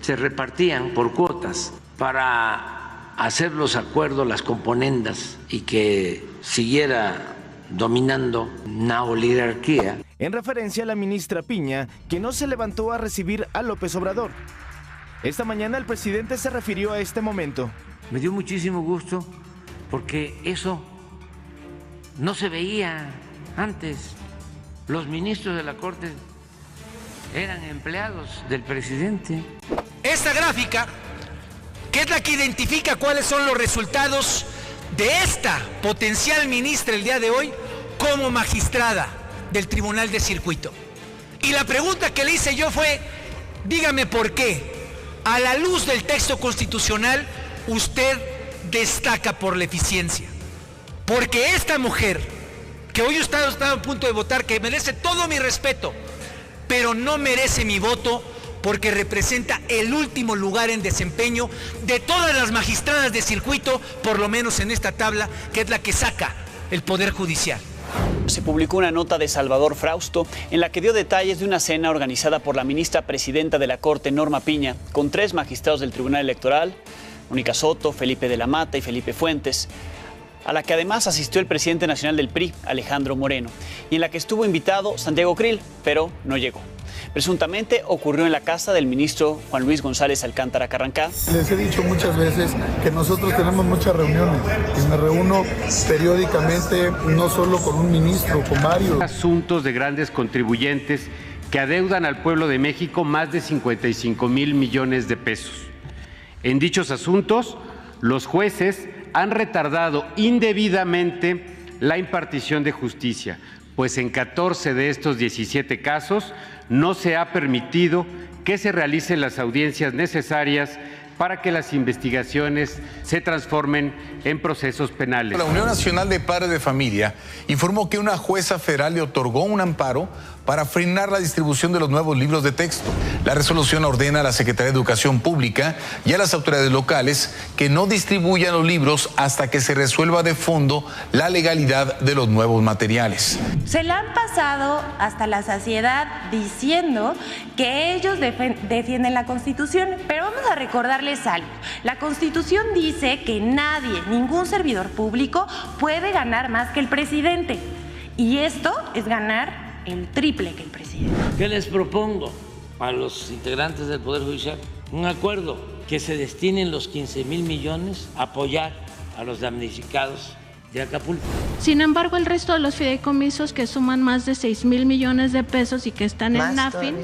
se repartían por cuotas para hacer los acuerdos, las componendas y que siguiera dominando una oligarquía. En referencia a la ministra Piña, que no se levantó a recibir a López Obrador. Esta mañana el presidente se refirió a este momento. Me dio muchísimo gusto porque eso no se veía antes. Los ministros de la Corte eran empleados del presidente. Esta gráfica, que es la que identifica cuáles son los resultados de esta potencial ministra el día de hoy como magistrada del Tribunal de Circuito. Y la pregunta que le hice yo fue, dígame por qué, a la luz del texto constitucional, usted destaca por la eficiencia. Porque esta mujer, que hoy está a punto de votar, que merece todo mi respeto, pero no merece mi voto porque representa el último lugar en desempeño de todas las magistradas de circuito, por lo menos en esta tabla, que es la que saca el Poder Judicial. Se publicó una nota de Salvador Frausto en la que dio detalles de una cena organizada por la ministra presidenta de la Corte, Norma Piña, con 3 magistrados del Tribunal Electoral, Mónica Soto, Felipe de la Mata y Felipe Fuentes, a la que además asistió el presidente nacional del PRI, Alejandro Moreno, y en la que estuvo invitado Santiago Krill, pero no llegó. Presuntamente ocurrió en la casa del ministro Juan Luis González Alcántara Carrancá. Les he dicho muchas veces que nosotros tenemos muchas reuniones y me reúno periódicamente, no solo con un ministro, con varios. Asuntos de grandes contribuyentes que adeudan al pueblo de México más de 55,000 millones de pesos. En dichos asuntos, los jueces han retardado indebidamente la impartición de justicia, pues en 14 de estos 17 casos no se ha permitido que se realicen las audiencias necesarias para que las investigaciones se transformen en procesos penales. La Unión Nacional de Padres de Familia informó que una jueza federal le otorgó un amparo para frenar la distribución de los nuevos libros de texto. La resolución ordena a la Secretaría de Educación Pública y a las autoridades locales que no distribuyan los libros hasta que se resuelva de fondo la legalidad de los nuevos materiales. Se la han pasado hasta la saciedad diciendo que ellos defienden la Constitución, pero vamos a recordarles algo. La Constitución dice que nadie, ningún servidor público puede ganar más que el presidente. Y esto es ganar el triple que el presidente. ¿Qué les propongo a los integrantes del Poder Judicial? Un acuerdo que se destinen los 15,000 millones a apoyar a los damnificados de Acapulco. Sin embargo, el resto de los fideicomisos, que suman más de 6,000 millones de pesos y que están en NAFIN,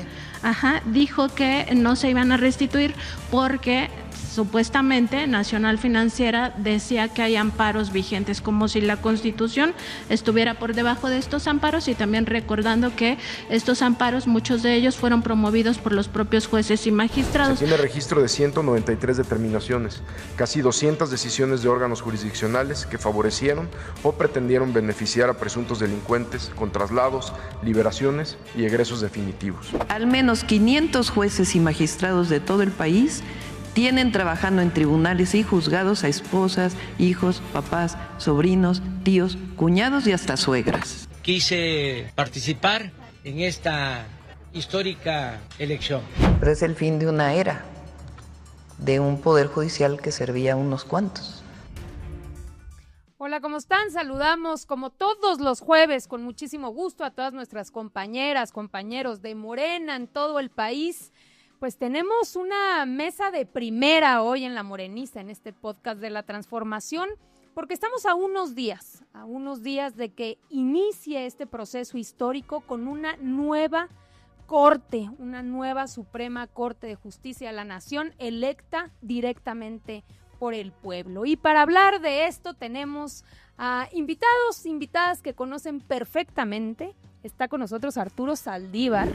dijo que no se iban a restituir porque supuestamente Nacional Financiera decía que hay amparos vigentes, como si la Constitución estuviera por debajo de estos amparos, y también recordando que estos amparos, muchos de ellos fueron promovidos por los propios jueces y magistrados. Se tiene registro de 193 determinaciones, casi 200 decisiones de órganos jurisdiccionales que favorecieron o pretendieron beneficiar a presuntos delincuentes con traslados, liberaciones y egresos definitivos. Al menos 500 jueces y magistrados de todo el país tienen trabajando en tribunales y juzgados a esposas, hijos, papás, sobrinos, tíos, cuñados y hasta suegras. Quise participar en esta histórica elección. Pero es el fin de una era, de un poder judicial que servía a unos cuantos. Hola, ¿cómo están? Saludamos como todos los jueves con muchísimo gusto a todas nuestras compañeras, compañeros de Morena en todo el país. Pues tenemos una mesa de primera hoy en La Morenista, en este podcast de la transformación, porque estamos a unos días de que inicie este proceso histórico con una nueva Corte, una nueva Suprema Corte de Justicia de la Nación, electa directamente por el pueblo. Y para hablar de esto tenemos a invitadas que conocen perfectamente. Está con nosotros Arturo Saldívar.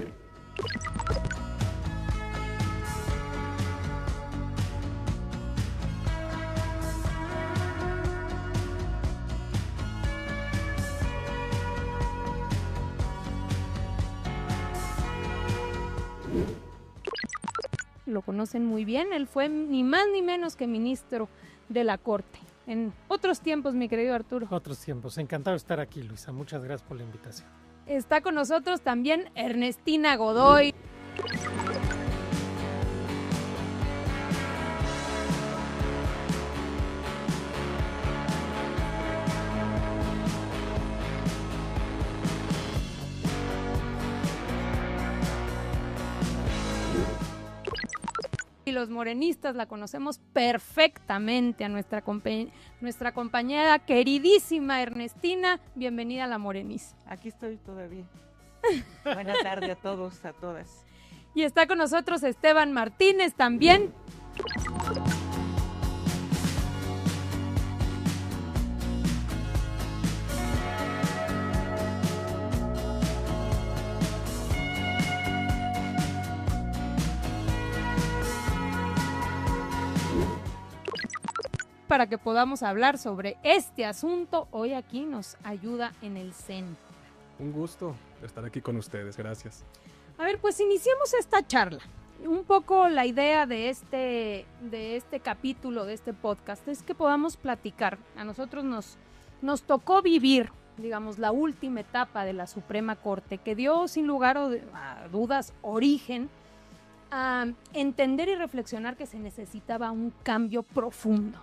Lo conocen muy bien, él fue ni más ni menos que ministro de la Corte. En otros tiempos, mi querido Arturo. Otros tiempos, encantado de estar aquí, Luisa, muchas gracias por la invitación. Está con nosotros también Ernestina Godoy. Y los morenistas la conocemos perfectamente, a nuestra compañera queridísima Ernestina. Bienvenida a La Moreniza. Aquí estoy todavía. Buenas tardes a todos, a todas. Y está con nosotros Esteban Martínez también. Para que podamos hablar sobre este asunto, hoy aquí nos ayuda en el CEN. Un gusto estar aquí con ustedes, gracias. A ver, pues iniciemos esta charla. Un poco la idea de este capítulo, de este podcast, es que podamos platicar. A nosotros nos tocó vivir, digamos, la última etapa de la Suprema Corte, que dio sin lugar a dudas origen a entender y reflexionar que se necesitaba un cambio profundo.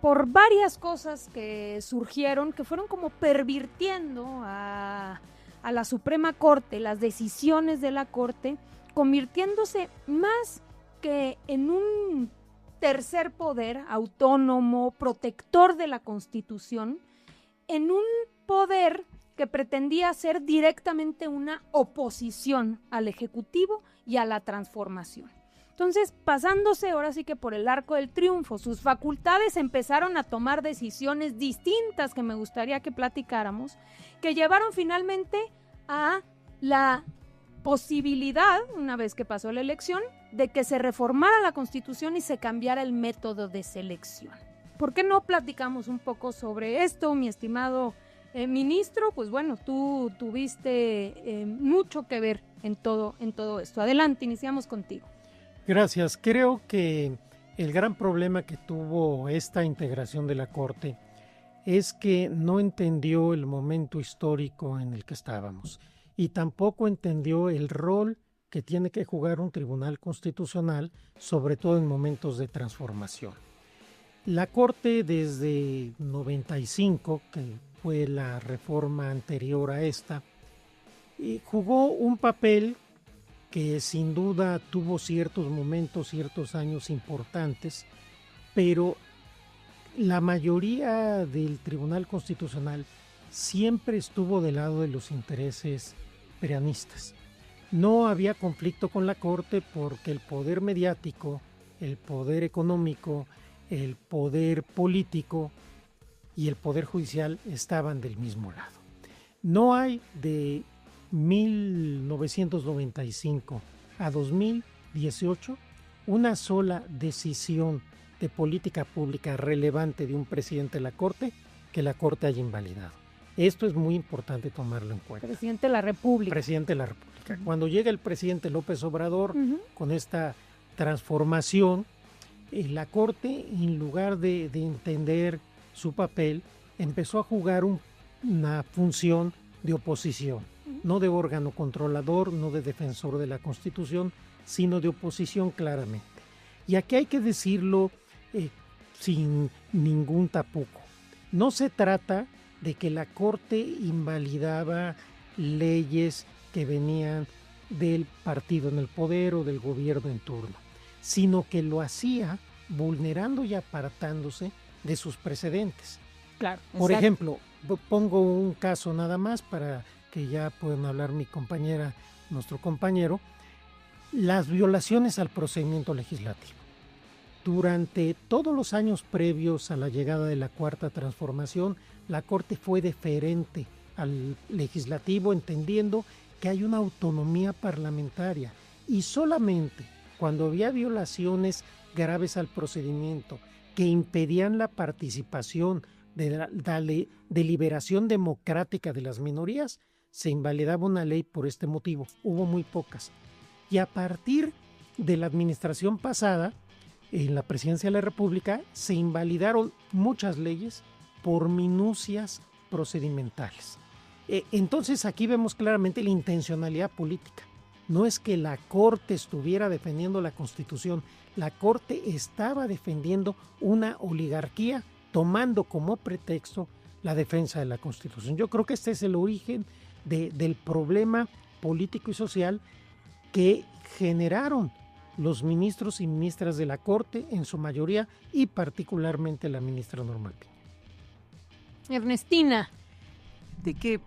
Por varias cosas que surgieron, que fueron como pervirtiendo a la Suprema Corte, las decisiones de la Corte, convirtiéndose más que en un tercer poder autónomo, protector de la Constitución, en un poder que pretendía ser directamente una oposición al Ejecutivo y a la transformación. Entonces, pasándose ahora sí que por el arco del triunfo, sus facultades empezaron a tomar decisiones distintas que me gustaría que platicáramos, que llevaron finalmente a la posibilidad, una vez que pasó la elección, de que se reformara la Constitución y se cambiara el método de selección. ¿Por qué no platicamos un poco sobre esto, mi estimado ministro? Pues bueno, tú tuviste mucho que ver en todo esto. Adelante, iniciamos contigo. Gracias. Creo que el gran problema que tuvo esta integración de la Corte es que no entendió el momento histórico en el que estábamos y tampoco entendió el rol que tiene que jugar un tribunal constitucional, sobre todo en momentos de transformación. La Corte desde 95, que fue la reforma anterior a esta, jugó un papel que sin duda tuvo ciertos momentos, ciertos años importantes, pero la mayoría del Tribunal Constitucional siempre estuvo del lado de los intereses peanistas. No había conflicto con la Corte porque el poder mediático, el poder económico, el poder político y el poder judicial estaban del mismo lado. No hay de 1995 a 2018 una sola decisión de política pública relevante de un presidente de la Corte que la Corte haya invalidado. Esto es muy importante tomarlo en cuenta. Presidente de la República. Presidente de la República. Cuando llega el presidente López Obrador con esta transformación, la Corte, en lugar de entender su papel, empezó a jugar una función de oposición. No de órgano controlador, no de defensor de la Constitución, sino de oposición claramente. Y aquí hay que decirlo sin ningún tapujo. No se trata de que la Corte invalidaba leyes que venían del partido en el poder o del gobierno en turno, sino que lo hacía vulnerando y apartándose de sus precedentes. Claro. Por ejemplo, pongo un caso nada más para que ya puedan hablar mi compañera, nuestro compañero, las violaciones al procedimiento legislativo. Durante todos los años previos a la llegada de la Cuarta Transformación, la Corte fue deferente al legislativo, entendiendo que hay una autonomía parlamentaria, y solamente cuando había violaciones graves al procedimiento que impedían la participación de la deliberación democrática de las minorías, se invalidaba una ley por este motivo. Hubo muy pocas. Y a partir de la administración pasada, en la Presidencia de la República, se invalidaron muchas leyes por minucias procedimentales. Entonces aquí vemos claramente la intencionalidad política. No es que la Corte estuviera defendiendo la Constitución, la Corte estaba defendiendo una oligarquía, tomando como pretexto la defensa de la Constitución. Yo creo que este es el origen del problema político y social que generaron los ministros y ministras de la Corte, en su mayoría, y particularmente la ministra Norma Piña. Ernestina. De que,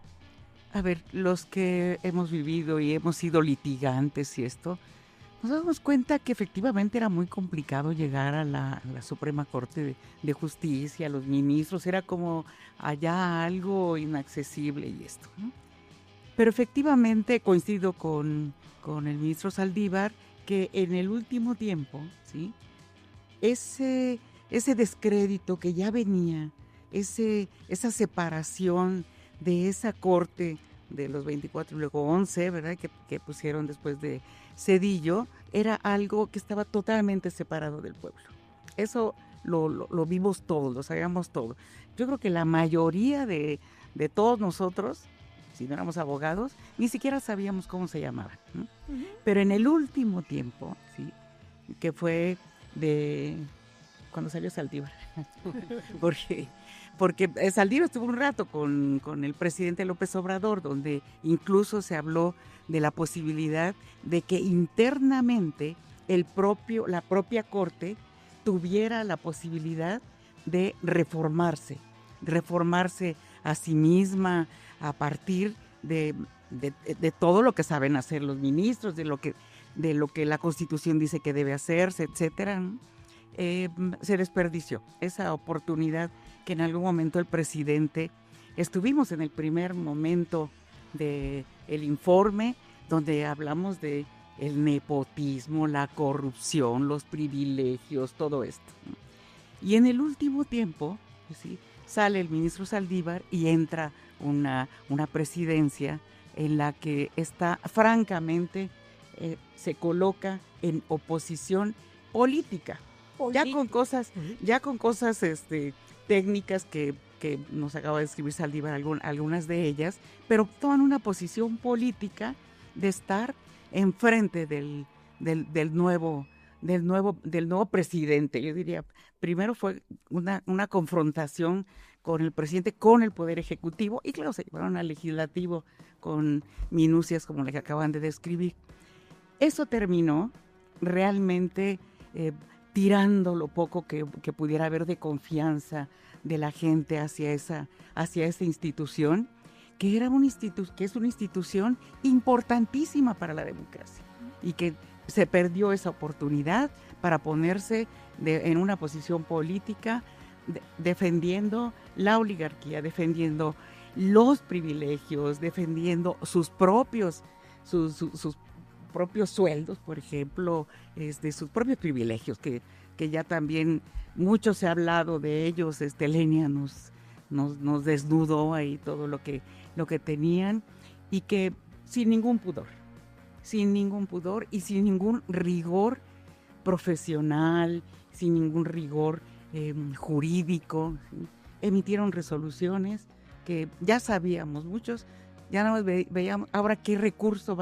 a ver, los que hemos vivido y hemos sido litigantes y esto, nos damos cuenta que efectivamente era muy complicado llegar a la Suprema Corte de Justicia, los ministros, era como allá algo inaccesible y esto, ¿no? Pero efectivamente coincido con el ministro Saldívar que en el último tiempo, ¿sí?, ese descrédito que ya venía, esa separación de esa corte de los 24 y luego 11, ¿verdad?, que pusieron después de Zedillo, era algo que estaba totalmente separado del pueblo. Eso lo vimos todos, lo sabíamos todos. Yo creo que la mayoría de todos nosotros, si no éramos abogados, ni siquiera sabíamos cómo se llamaban, ¿no? Uh-huh. Pero en el último tiempo, ¿sí?, que fue de cuando salió Saldívar, porque Saldívar estuvo un rato con el presidente López Obrador, donde incluso se habló de la posibilidad de que internamente la propia Corte tuviera la posibilidad de reformarse a sí misma a partir de todo lo que saben hacer los ministros, de lo que la Constitución dice que debe hacerse, etcétera, ¿no? Se desperdició esa oportunidad que en algún momento el presidente, estuvimos en el primer momento del informe donde hablamos de el nepotismo, la corrupción, los privilegios, todo esto, ¿no? Y en el último tiempo, ¿sí?, sale el ministro Saldívar y entra una presidencia en la que está francamente se coloca en oposición política. Ya con cosas técnicas que nos acaba de escribir Saldívar, algunas de ellas, pero toman una posición política de estar enfrente del nuevo presidente. Yo diría, primero fue una confrontación con el presidente, con el Poder Ejecutivo, y claro, se llevaron al Legislativo con minucias como las que acaban de describir. Eso terminó realmente tirando lo poco que pudiera haber de confianza de la gente hacia esa institución, que es una institución importantísima para la democracia, y que se perdió esa oportunidad para ponerse en una posición política defendiendo la oligarquía, defendiendo los privilegios, defendiendo sus propios sueldos, por ejemplo, sus propios privilegios, que ya también mucho se ha hablado de ellos. Lenia nos desnudó ahí todo lo que tenían, y que sin ningún pudor y sin ningún rigor profesional, sin ningún rigor jurídico, ¿sí?, emitieron resoluciones que ya sabíamos, muchos ya nada más veíamos ahora qué recurso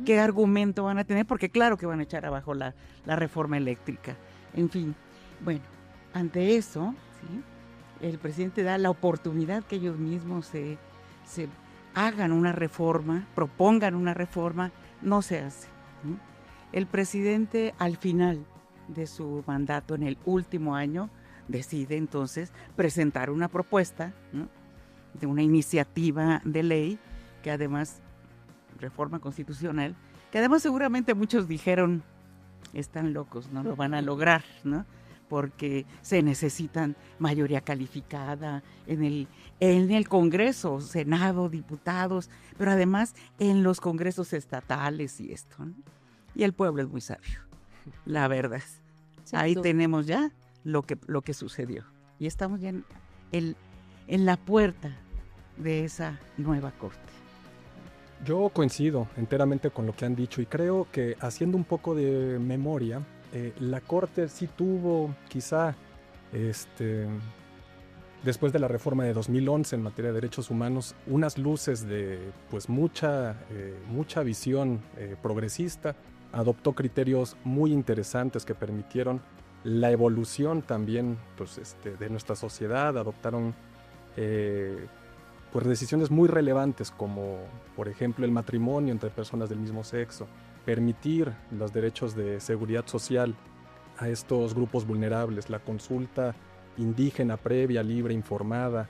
qué argumento van a tener, porque claro que van a echar abajo la reforma eléctrica. En fin, bueno, ante eso, ¿sí?, el presidente da la oportunidad que ellos mismos se hagan una reforma, propongan una reforma, no se hace, ¿sí? El presidente, al final de su mandato, en el último año, decide entonces presentar una propuesta, ¿no?, de una iniciativa de ley, que además, reforma constitucional, que además seguramente muchos dijeron, están locos, no lo van a lograr, ¿no?, porque se necesitan mayoría calificada en el Congreso, Senado, diputados, pero además en los congresos estatales y esto, ¿no? Y el pueblo es muy sabio, la verdad. Ahí tenemos ya lo que sucedió, y estamos ya en la puerta de esa nueva corte. Yo coincido enteramente con lo que han dicho, y creo que, haciendo un poco de memoria, la Corte sí tuvo quizá después de la reforma de 2011 en materia de derechos humanos unas luces de pues mucha visión progresista. Adoptó criterios muy interesantes que permitieron la evolución también pues, de nuestra sociedad. Adoptaron pues decisiones muy relevantes como, por ejemplo, el matrimonio entre personas del mismo sexo, permitir los derechos de seguridad social a estos grupos vulnerables, la consulta indígena previa, libre, informada,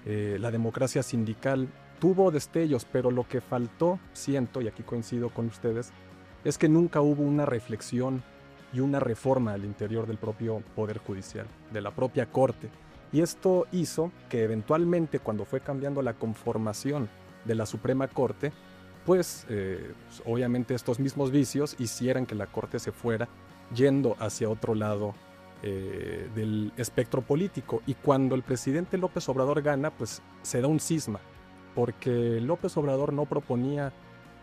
la democracia sindical, tuvo destellos, pero lo que faltó, siento, y aquí coincido con ustedes, es que nunca hubo una reflexión y una reforma al interior del propio Poder Judicial, de la propia Corte. Y esto hizo que eventualmente, cuando fue cambiando la conformación de la Suprema Corte, pues obviamente estos mismos vicios hicieran que la Corte se fuera yendo hacia otro lado del espectro político. Y cuando el presidente López Obrador gana, pues se da un cisma, porque López Obrador no proponía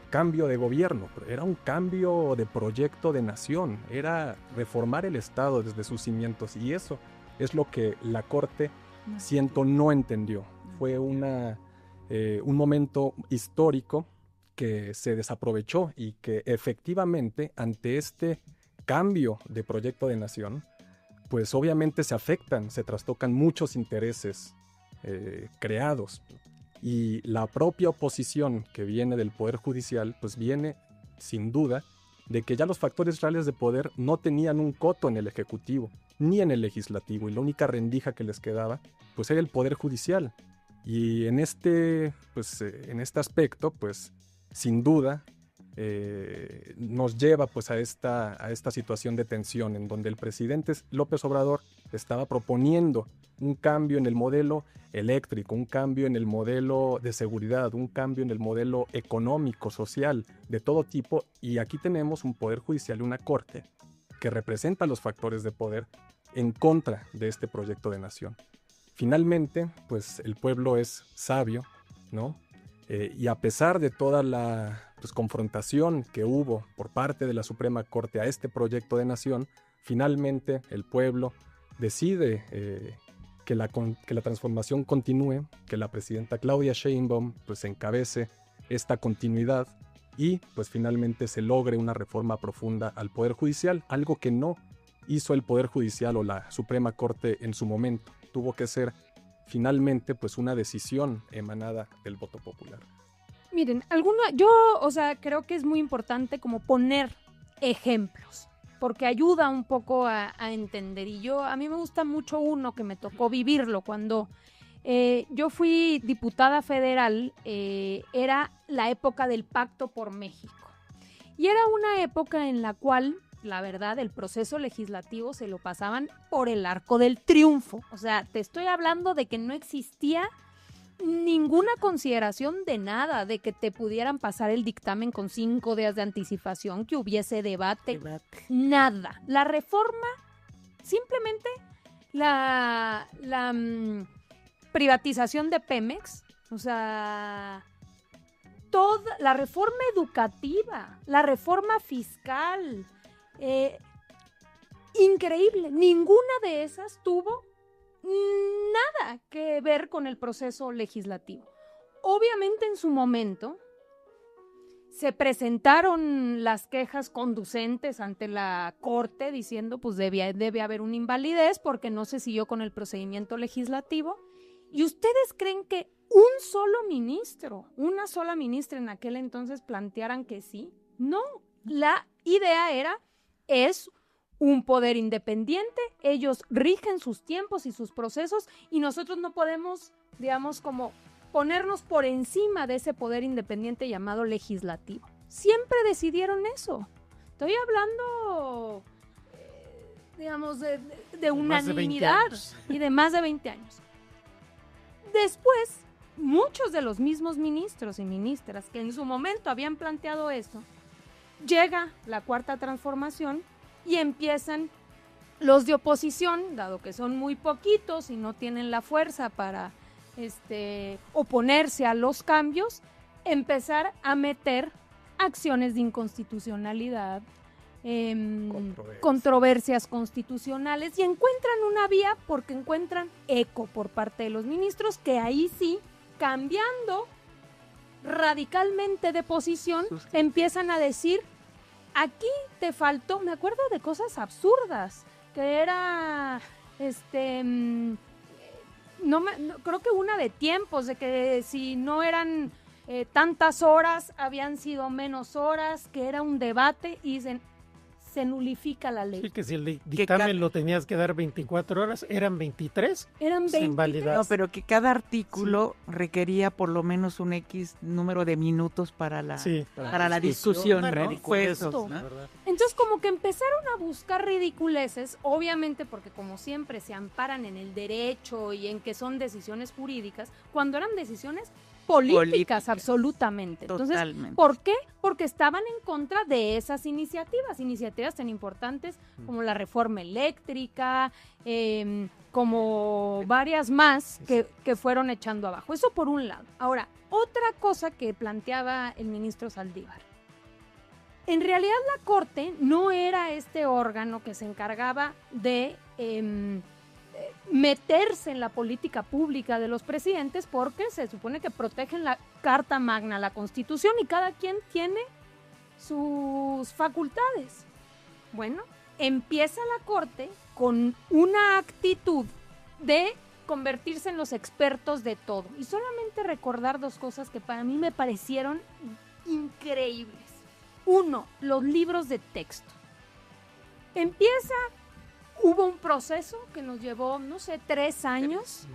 cambio de gobierno, era un cambio de proyecto de nación, era reformar el Estado desde sus cimientos, y eso es lo que la Corte, siento, no entendió. Fue un momento histórico que se desaprovechó y que efectivamente ante este cambio de proyecto de nación, pues obviamente se afectan, se trastocan muchos intereses creados. Y la propia oposición que viene del Poder Judicial, pues viene sin duda de que ya los factores reales de poder no tenían un coto en el Ejecutivo ni en el Legislativo, y la única rendija que les quedaba pues era el Poder Judicial. Y en este aspecto, pues sin duda nos lleva pues a esta situación de tensión en donde el presidente López Obrador estaba proponiendo un cambio en el modelo eléctrico, un cambio en el modelo de seguridad, un cambio en el modelo económico, social, de todo tipo, y aquí tenemos un Poder Judicial y una Corte que representa los factores de poder en contra de este proyecto de nación. Finalmente, pues el pueblo es sabio, ¿no? Y a pesar de toda la confrontación que hubo por parte de la Suprema Corte a este proyecto de nación, finalmente el pueblo decide que la transformación continúe, que la presidenta Claudia Sheinbaum pues encabece esta continuidad y pues finalmente se logre una reforma profunda al Poder Judicial, algo que no hizo el Poder Judicial o la Suprema Corte en su momento. Tuvo que ser finalmente pues una decisión emanada del voto popular. Miren, creo que es muy importante como poner ejemplos, porque ayuda un poco a entender. Y a mí me gusta mucho uno que me tocó vivirlo cuando yo fui diputada federal, era la época del Pacto por México. Y era una época en la cual, la verdad, el proceso legislativo se lo pasaban por el arco del triunfo. O sea, te estoy hablando de que no existía ninguna consideración de nada, de que te pudieran pasar el dictamen con 5 días de anticipación, que hubiese debate. Nada. La reforma, simplemente la privatización de Pemex, o sea, toda la reforma educativa, la reforma fiscal, increíble. Ninguna de esas tuvo nada que ver con el proceso legislativo. Obviamente en su momento se presentaron las quejas conducentes ante la Corte diciendo pues debe haber una invalidez porque no se siguió con el procedimiento legislativo. ¿Y ustedes creen que un solo ministro, una sola ministra en aquel entonces plantearan que sí? No, la idea es un poder independiente, ellos rigen sus tiempos y sus procesos y nosotros no podemos, digamos, como ponernos por encima de ese poder independiente llamado legislativo. Siempre decidieron eso. Estoy hablando, digamos, de unanimidad y de más de 20 años. Después, muchos de los mismos ministros y ministras que en su momento habían planteado esto, llega la Cuarta Transformación y empiezan los de oposición, dado que son muy poquitos y no tienen la fuerza para oponerse a los cambios, empezar a meter acciones de inconstitucionalidad, controversias constitucionales, y encuentran una vía porque encuentran eco por parte de los ministros, que ahí sí, cambiando radicalmente de posición, empiezan a decir: aquí te faltó. Me acuerdo de cosas absurdas, que era creo que una de tiempos, de que si no eran tantas horas, habían sido menos horas, que era un debate y se nulifica la ley. Sí, que si el dictamen lo tenías que dar 24 horas, eran 23. Eran 23. No, pero que cada artículo requería por lo menos un X número de minutos para la discusión. Entonces, como que empezaron a buscar ridiculeces, obviamente porque como siempre se amparan en el derecho y en que son decisiones jurídicas, cuando eran decisiones políticas, absolutamente. Entonces, Totalmente. ¿por qué? Porque estaban en contra de esas iniciativas tan importantes como la reforma eléctrica, como varias más que fueron echando abajo. Eso por un lado. Ahora, otra cosa que planteaba el ministro Saldívar. En realidad la Corte no era este órgano que se encargaba de meterse en la política pública de los presidentes, porque se supone que protegen la Carta Magna, la Constitución, y cada quien tiene sus facultades. Bueno, empieza la Corte con una actitud de convertirse en los expertos de todo. Y solamente recordar dos cosas que para mí me parecieron increíbles. Uno, los libros de texto. Hubo un proceso que nos llevó, 3 años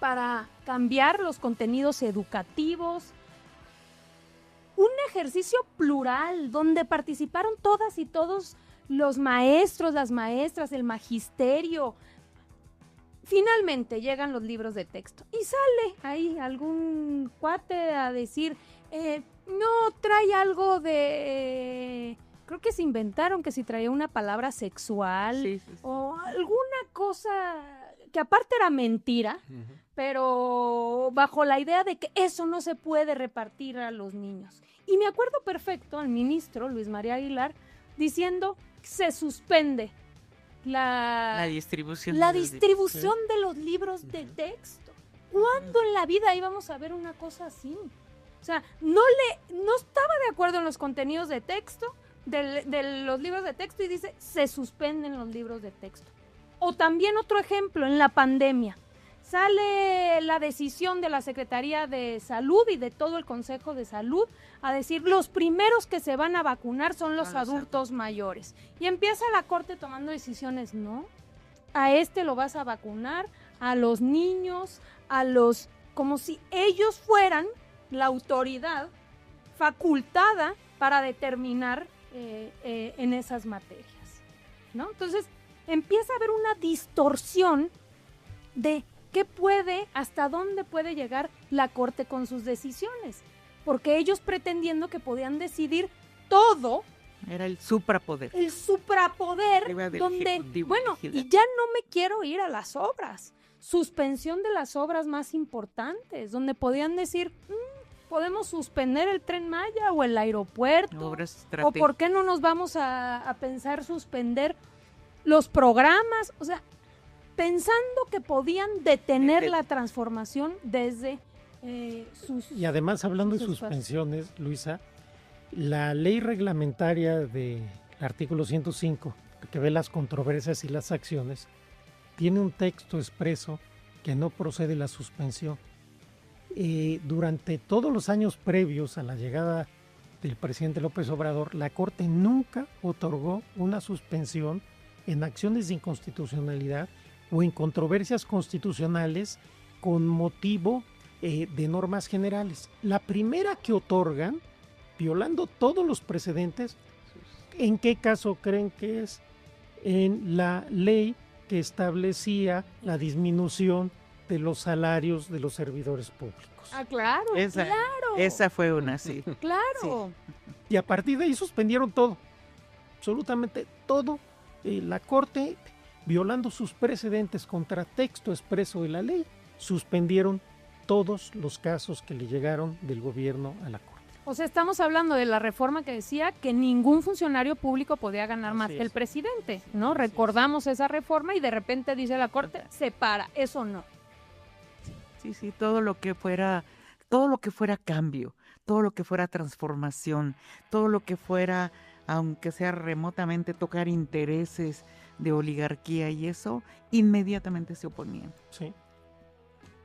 para cambiar los contenidos educativos. Un ejercicio plural donde participaron todas y todos los maestros, las maestras, el magisterio. Finalmente llegan los libros de texto y sale ahí algún cuate a decir, no, trae algo de... Creo que se inventaron que si traía una palabra sexual o alguna cosa que aparte era mentira, pero bajo la idea de que eso no se puede repartir a los niños. Y me acuerdo perfecto al ministro Luis María Aguilar diciendo que se suspende la distribución de los libros de texto. ¿Cuándo en la vida íbamos a ver una cosa así? O sea, no estaba de acuerdo en los contenidos de texto, de los libros de texto, y dice, se suspenden los libros de texto. O también otro ejemplo, en la pandemia, sale la decisión de la Secretaría de Salud y de todo el Consejo de Salud a decir, los primeros que se van a vacunar son los adultos mayores. Y empieza la Corte tomando decisiones, no, a lo vas a vacunar, a los niños, como si ellos fueran la autoridad facultada para determinar en esas materias, ¿no? Entonces empieza a haber una distorsión de hasta dónde puede llegar la Corte con sus decisiones, porque ellos pretendiendo que podían decidir todo. Era el suprapoder. El suprapoder, donde, y ya no me quiero ir a las obras. Suspensión de las obras más importantes, donde podían decir, podemos suspender el Tren Maya o el aeropuerto, o por qué no nos vamos a pensar suspender los programas, o sea, pensando que podían detener la transformación desde sus... Y además, hablando de suspensiones, Luisa, la ley reglamentaria del artículo 105, que ve las controversias y las acciones, tiene un texto expreso que no procede la suspensión. Durante todos los años previos a la llegada del presidente López Obrador, la Corte nunca otorgó una suspensión en acciones de inconstitucionalidad o en controversias constitucionales con motivo de normas generales. La primera que otorgan, violando todos los precedentes, ¿en qué caso creen que es? En la ley que establecía la disminución de los salarios de los servidores públicos. Ah, claro, esa fue una, sí. Claro. Sí. Y a partir de ahí suspendieron todo, absolutamente todo. La Corte, violando sus precedentes contra texto expreso de la ley, suspendieron todos los casos que le llegaron del gobierno a la Corte. O sea, estamos hablando de la reforma que decía que ningún funcionario público podía ganar más que el presidente, ¿no? Recordamos esa reforma y de repente dice la Corte, se para, eso no. Sí, todo lo que fuera cambio, todo lo que fuera transformación, todo lo que fuera, aunque sea remotamente, tocar intereses de oligarquía y eso, inmediatamente se oponían. Sí.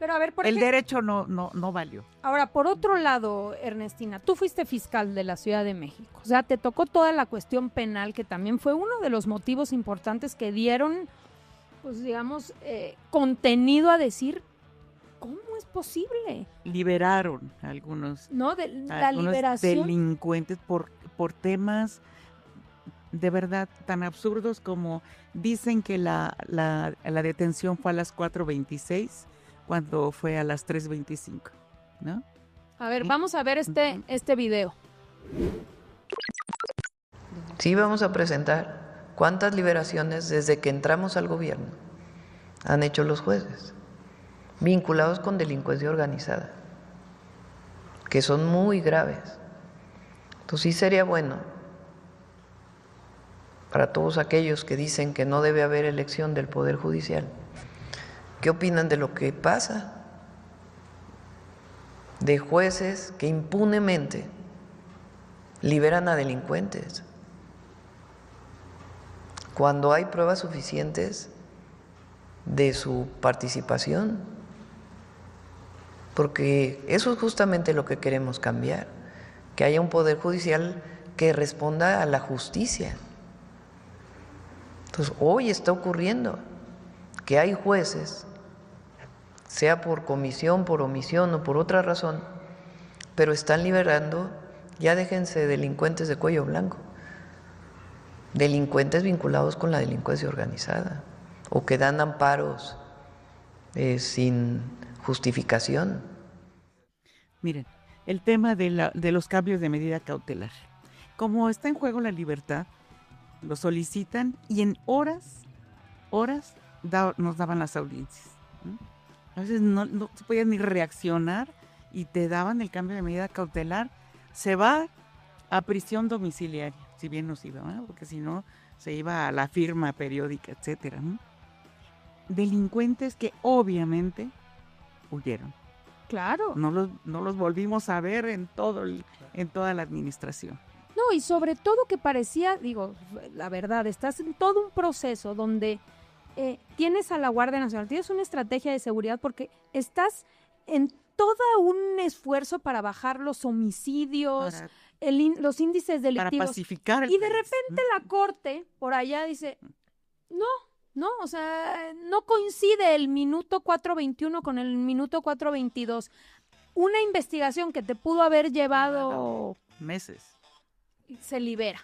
Pero a ver, el derecho no valió. Ahora, por otro lado, Ernestina, tú fuiste fiscal de la Ciudad de México. O sea, te tocó toda la cuestión penal, que también fue uno de los motivos importantes que dieron, pues digamos, contenido a decir, ¿cómo es posible? Liberaron a algunos, delincuentes por temas de verdad tan absurdos como dicen que la detención fue a las 4:26 cuando fue a las 3:25, ¿no? A ver, vamos a ver este video. Sí, vamos a presentar cuántas liberaciones desde que entramos al gobierno han hecho los jueces vinculados con delincuencia organizada, que son muy graves. Entonces sí sería bueno para todos aquellos que dicen que no debe haber elección del Poder Judicial. ¿Qué opinan de lo que pasa? De jueces que impunemente liberan a delincuentes cuando hay pruebas suficientes de su participación, porque eso es justamente lo que queremos cambiar, que haya un Poder Judicial que responda a la justicia. Entonces, hoy está ocurriendo que hay jueces, sea por comisión, por omisión o por otra razón, pero están liberando, ya déjense delincuentes de cuello blanco, delincuentes vinculados con la delincuencia organizada o que dan amparos sin justificación. Miren, el tema de los cambios de medida cautelar. Como está en juego la libertad, lo solicitan y en horas nos daban las audiencias. A veces no se podía ni reaccionar y te daban el cambio de medida cautelar. Se va a prisión domiciliaria, si bien nos iba, ¿no? Porque si no se iba a la firma periódica, etcétera, ¿no? Delincuentes que obviamente huyeron. Claro. No los volvimos a ver en toda la administración. No, y sobre todo que parecía, digo, la verdad, estás en todo un proceso donde tienes a la Guardia Nacional, tienes una estrategia de seguridad porque estás en todo un esfuerzo para bajar los homicidios, los índices delictivos. Para pacificar y de repente la Corte por allá dice, no, o sea, no coincide el minuto 4:21 con el minuto 4:22. Una investigación que te pudo haber llevado meses. Se libera,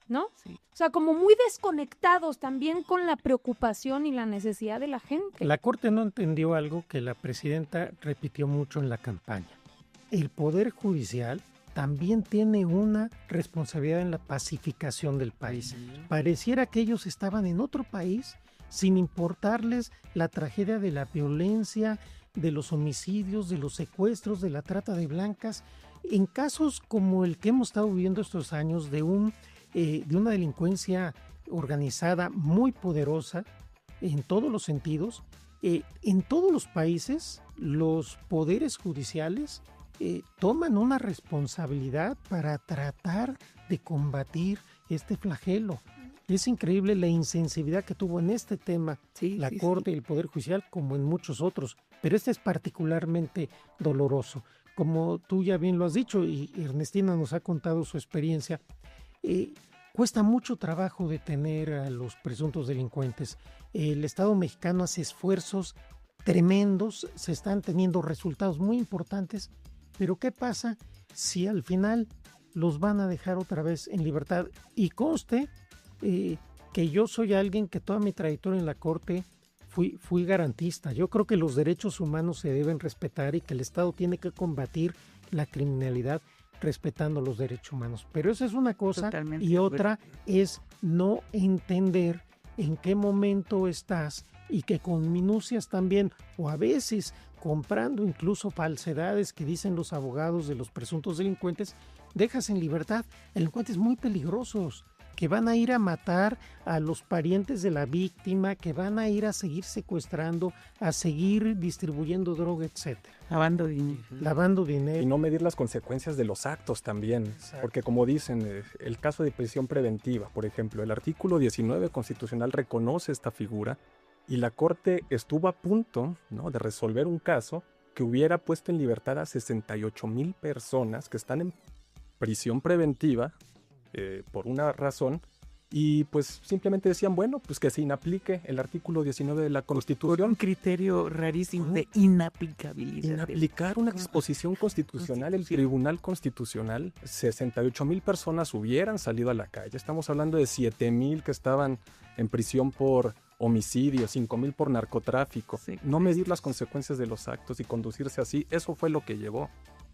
¿no? Sí. O sea, como muy desconectados también con la preocupación y la necesidad de la gente. La Corte no entendió algo que la presidenta repitió mucho en la campaña. El Poder Judicial también tiene una responsabilidad en la pacificación del país. Pareciera que ellos estaban en otro país sin importarles la tragedia de la violencia, de los homicidios, de los secuestros, de la trata de blancas. En casos como el que hemos estado viviendo estos años de una delincuencia organizada muy poderosa en todos los sentidos, en todos los países los poderes judiciales toman una responsabilidad para tratar de combatir este flagelo. Es increíble la insensibilidad que tuvo en este tema la Corte y el Poder Judicial como en muchos otros, pero este es particularmente doloroso. Como tú ya bien lo has dicho y Ernestina nos ha contado su experiencia, cuesta mucho trabajo detener a los presuntos delincuentes. El Estado mexicano hace esfuerzos tremendos, se están teniendo resultados muy importantes, pero ¿qué pasa si al final los van a dejar otra vez en libertad? Y conste que yo soy alguien que toda mi trayectoria en la Corte fui garantista. Yo creo que los derechos humanos se deben respetar y que el Estado tiene que combatir la criminalidad respetando los derechos humanos. Pero eso es una cosa. Totalmente. Y otra es no entender en qué momento estás y que con minucias también, o a veces comprando incluso falsedades que dicen los abogados de los presuntos delincuentes, dejas en libertad delincuentes muy peligrosos, que van a ir a matar a los parientes de la víctima, que van a ir a seguir secuestrando, a seguir distribuyendo droga, etcétera. Lavando dinero. Lavando dinero. Y no medir las consecuencias de los actos también. Exacto. Porque como dicen, el caso de prisión preventiva, por ejemplo, el artículo 19 constitucional reconoce esta figura y la Corte estuvo a punto, ¿no?, de resolver un caso que hubiera puesto en libertad a 68,000 personas que están en prisión preventiva por una razón, y pues simplemente decían, bueno, pues que se inaplique el artículo 19 de la Constitución. Un criterio rarísimo de inaplicabilidad. Inaplicar una disposición constitucional, el Tribunal Constitucional, 68,000 personas hubieran salido a la calle. Estamos hablando de 7,000 que estaban en prisión por homicidio, 5,000 por narcotráfico. Sí. No medir las consecuencias de los actos y conducirse así, eso fue lo que llevó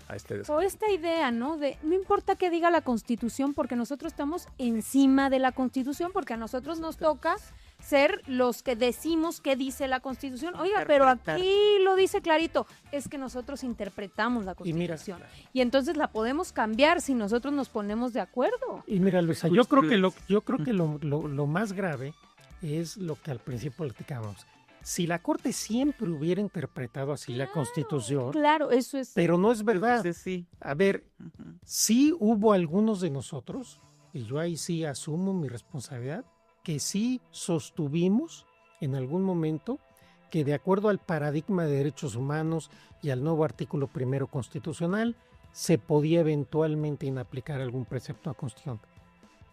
a este desastre. O esta idea, ¿no? De no importa qué diga la Constitución, porque nosotros estamos encima de la Constitución, porque a nosotros nos toca ser los que decimos qué dice la Constitución. Oiga, pero aquí lo dice clarito, es que nosotros interpretamos la Constitución. Y entonces la podemos cambiar si nosotros nos ponemos de acuerdo. Y mira, Luisa, yo creo que lo más grave es lo que al principio platicábamos. Si la Corte siempre hubiera interpretado así la Constitución, claro, eso es. Pero no es verdad. Sí. A ver, sí hubo algunos de nosotros, y yo ahí sí asumo mi responsabilidad, que sí sostuvimos en algún momento que de acuerdo al paradigma de derechos humanos y al nuevo artículo 1 constitucional, se podía eventualmente inaplicar algún precepto a Constitución.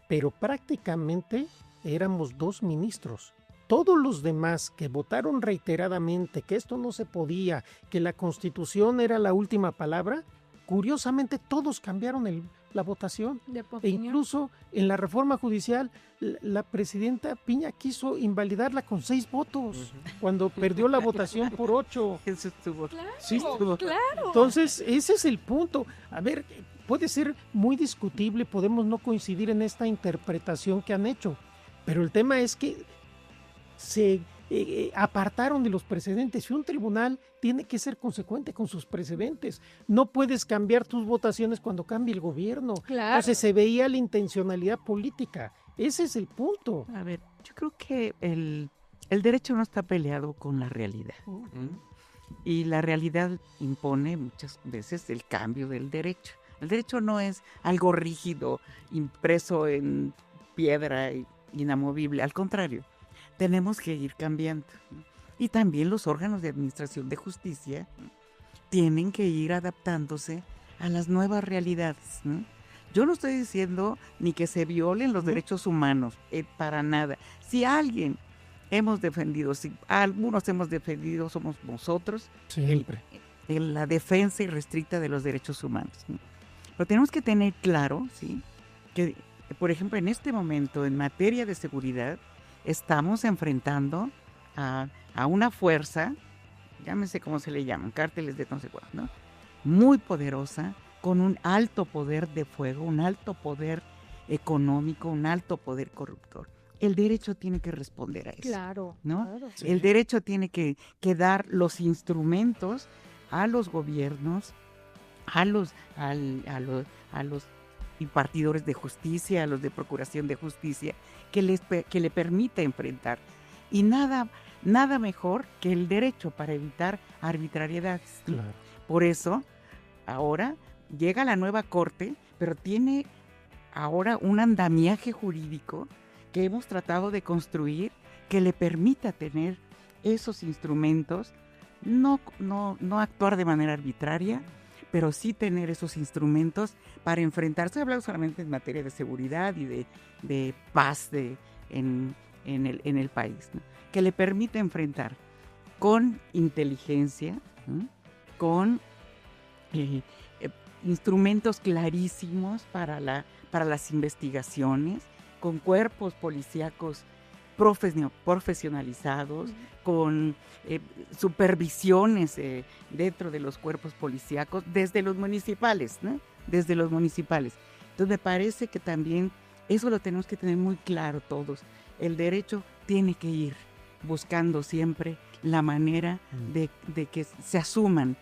Pero prácticamente éramos 2 ministros. Todos los demás que votaron reiteradamente que esto no se podía, que la Constitución era la última palabra, curiosamente todos cambiaron la votación. E incluso en la reforma judicial, la presidenta Piña quiso invalidarla con 6 votos, cuando perdió la votación por 8. Eso estuvo. Claro, sí, claro. Entonces, ese es el punto. A ver, puede ser muy discutible, podemos no coincidir en esta interpretación que han hecho, pero el tema es que se apartaron de los precedentes y un tribunal tiene que ser consecuente con sus precedentes. No puedes cambiar tus votaciones cuando cambie el gobierno. Claro. Entonces se veía la intencionalidad política. Ese es el punto. A ver, yo creo que el derecho no está peleado con la realidad. Y la realidad impone muchas veces el cambio del derecho. El derecho no es algo rígido, impreso en piedra, inamovible. Al contrario, tenemos que ir cambiando. Y también los órganos de administración de justicia tienen que ir adaptándose a las nuevas realidades, ¿no? Yo no estoy diciendo ni que se violen los derechos humanos, para nada. Si alguien hemos defendido, si algunos hemos defendido, somos nosotros, siempre la defensa irrestricta de los derechos humanos, ¿no? Pero tenemos que tener claro, ¿sí?, que, por ejemplo, en este momento, en materia de seguridad, estamos enfrentando a una fuerza, llámese como se le llaman, cárteles de no sé cuál, ¿no?, muy poderosa, con un alto poder de fuego, un alto poder económico, un alto poder corruptor. El derecho tiene que responder a eso. Claro, ¿no? Claro. Sí. El derecho tiene que dar los instrumentos a los gobiernos, a los impartidores de justicia, a los de procuración de justicia, que le permita enfrentar. Y nada mejor que el derecho para evitar arbitrariedades. Claro. Por eso, ahora llega la nueva Corte, pero tiene ahora un andamiaje jurídico que hemos tratado de construir que le permita tener esos instrumentos, no actuar de manera arbitraria, pero sí tener esos instrumentos para enfrentarse. He hablado solamente en materia de seguridad y de paz en el país, ¿no?, que le permite enfrentar con inteligencia, ¿no?, con instrumentos clarísimos para las investigaciones, con cuerpos policíacos profesionalizados, con supervisiones dentro de los cuerpos policíacos, desde los municipales, ¿no? Desde los municipales. Entonces me parece que también eso lo tenemos que tener muy claro todos. El derecho tiene que ir buscando siempre la manera de que se asuman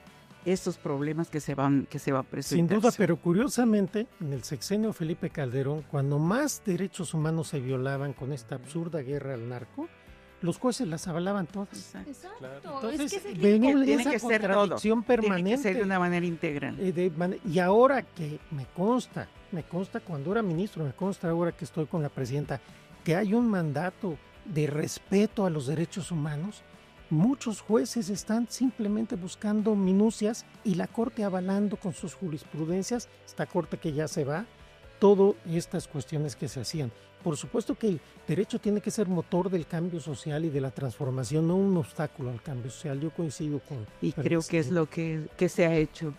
esos problemas que se van presentando. Sin duda, pero curiosamente, en el sexenio Felipe Calderón, cuando más derechos humanos se violaban con esta absurda guerra al narco, los jueces las avalaban todas. Exacto. Claro. Entonces, es que venimos de tiene esa que ser contradicción todo. permanente. Tiene que ser de una manera integral. Y ahora que me consta cuando era ministro, me consta ahora que estoy con la presidenta, que hay un mandato de respeto a los derechos humanos, muchos jueces están simplemente buscando minucias y la Corte avalando con sus jurisprudencias, esta Corte que ya se va, todas estas cuestiones que se hacían. Por supuesto que el derecho tiene que ser motor del cambio social y de la transformación, no un obstáculo al cambio social. Yo coincido con... Y creo que es lo que se ha hecho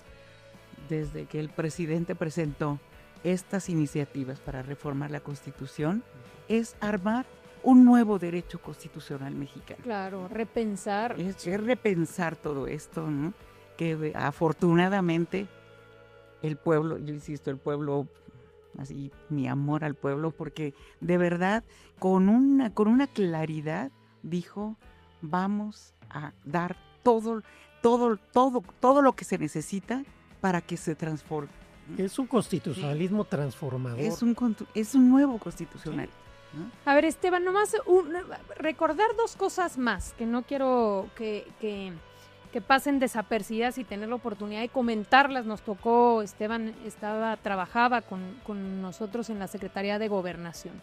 desde que el presidente presentó estas iniciativas para reformar la Constitución, es armar un nuevo derecho constitucional mexicano. Claro, repensar. Es repensar todo esto, ¿no? Que afortunadamente el pueblo, yo insisto, el pueblo, así mi amor al pueblo, porque de verdad con una claridad dijo, vamos a dar todo lo que se necesita para que se transforme. Es un constitucionalismo transformador. Es un nuevo constitucional. ¿No? A ver, Esteban, nomás recordar dos cosas más que no quiero que pasen desapercibidas y tener la oportunidad de comentarlas. Nos tocó, Esteban trabajaba con nosotros en la Secretaría de Gobernación.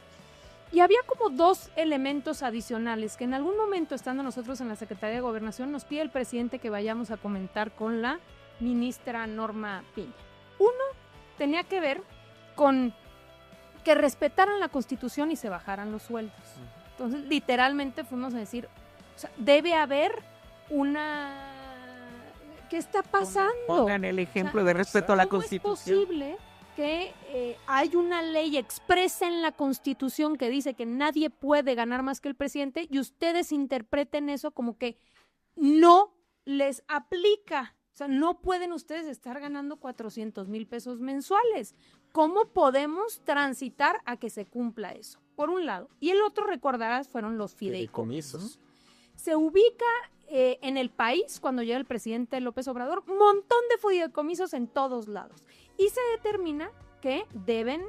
Y había como dos elementos adicionales que en algún momento, estando nosotros en la Secretaría de Gobernación, nos pide el presidente que vayamos a comentar con la ministra Norma Piña. Uno tenía que ver con que respetaran la Constitución y se bajaran los sueldos. Entonces, literalmente fuimos a decir, o sea, debe haber una... ¿Qué está pasando? Pongan el ejemplo de respeto a la Constitución. ¿Cómo es posible que hay una ley expresa en la Constitución que dice que nadie puede ganar más que el presidente y ustedes interpreten eso como que no les aplica? O sea, no pueden ustedes estar ganando 400,000 pesos mensuales. ¿Cómo podemos transitar a que se cumpla eso? Por un lado. Y el otro, recordarás, fueron los fideicomisos. Se ubica en el país, cuando llega el presidente López Obrador, un montón de fideicomisos en todos lados. Y se determina que deben